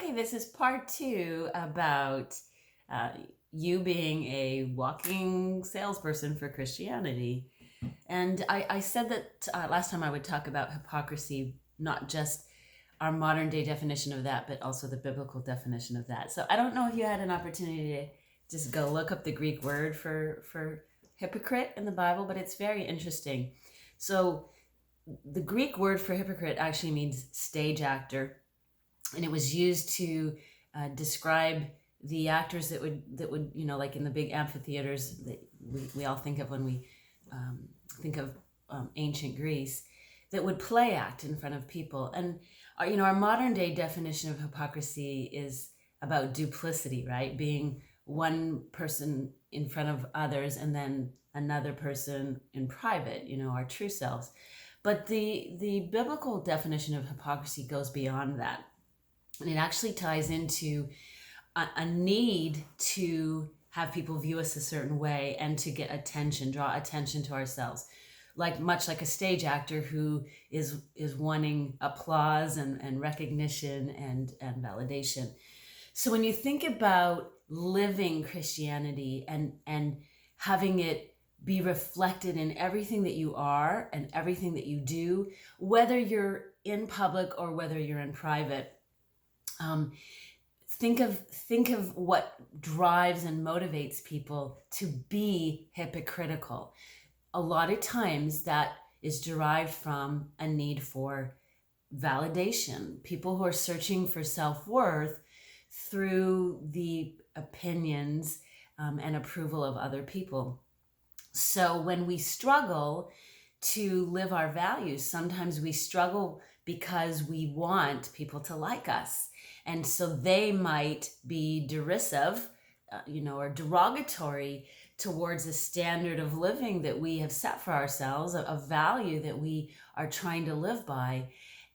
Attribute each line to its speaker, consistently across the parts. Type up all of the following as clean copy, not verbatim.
Speaker 1: Okay, this is part two about uh, you being a walking salesperson for Christianity. And I said that last time I would talk about hypocrisy, not just our modern day definition of that, but also the biblical definition of that. So I don't know if you had an opportunity to just go look up the Greek word for hypocrite in the Bible, but it's very interesting. So the Greek word for hypocrite actually means stage actor, and it was used to describe the actors that would like in the big amphitheaters that we all think of when we think of ancient Greece, that would play act in front of people. And our modern day definition of hypocrisy is about duplicity, right? Being one person in front of others and then another person in private, our true selves. But the biblical definition of hypocrisy goes beyond that. And it actually ties into a need to have people view us a certain way and to get attention, draw attention to ourselves. Much like a stage actor who is wanting applause and recognition and validation. So when you think about living Christianity and having it be reflected in everything that you are and everything that you do, whether you're in public or whether you're in private, think of what drives and motivates people to be hypocritical. A lot of times that is derived from a need for validation. People who are searching for self-worth through the opinions and approval of other people. So when we struggle to live our values, sometimes we struggle because we want people to like us. And so they might be derisive, or derogatory towards a standard of living that we have set for ourselves, a value that we are trying to live by.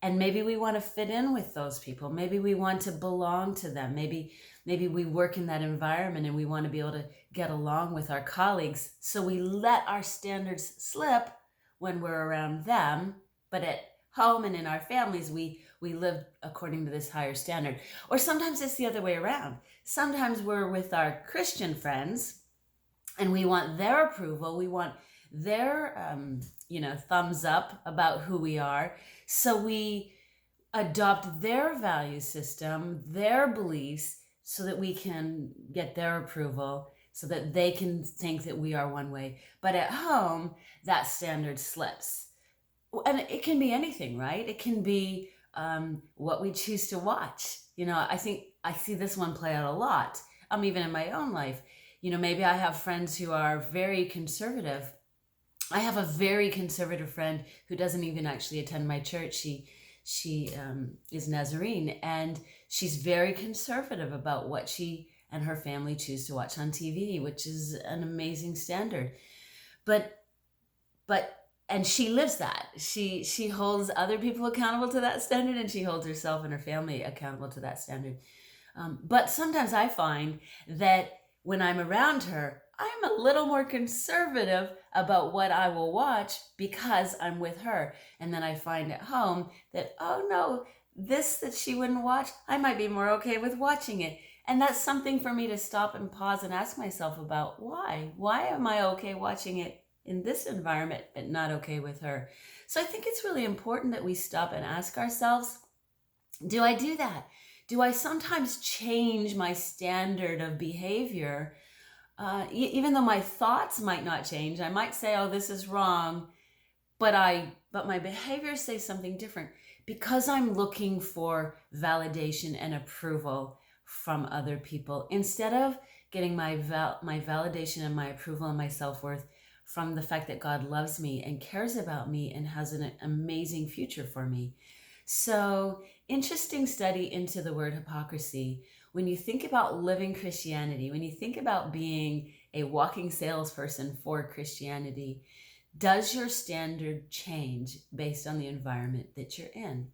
Speaker 1: And maybe we want to fit in with those people. Maybe we want to belong to them. Maybe we work in that environment and we want to be able to get along with our colleagues. So we let our standards slip when we're around them, but at home and in our families, we live according to this higher standard. Or sometimes it's the other way around. Sometimes we're with our Christian friends and we want their approval. We want their, thumbs up about who we are. So we adopt their value system, their beliefs, so that we can get their approval, so that they can think that we are one way. But at home, that standard slips. And it can be anything, right? It can be what we choose to watch. I think I see this one play out a lot. Even in my own life. Maybe I have friends who are very conservative. I have a very conservative friend who doesn't even actually attend my church. She is Nazarene, and she's very conservative about what she and her family choose to watch on TV, which is an amazing standard. But and she lives that. She holds other people accountable to that standard, and she holds herself and her family accountable to that standard. But sometimes I find that when I'm around her, I'm a little more conservative about what I will watch because I'm with her. And then I find at home that, oh no, this that she wouldn't watch, I might be more okay with watching it. And that's something for me to stop and pause and ask myself about why. Why am I okay watching it in this environment but not okay with her? So I think it's really important that we stop and ask ourselves, do I do that? Do I sometimes change my standard of behavior? Even though my thoughts might not change, I might say, oh, this is wrong, but my behaviors say something different because I'm looking for validation and approval from other people instead of getting my validation and my approval and my self-worth from the fact that God loves me and cares about me and has an amazing future for me. So, interesting study into the word hypocrisy. When you think about living Christianity, when you think about being a walking salesperson for Christianity, does your standard change based on the environment that you're in?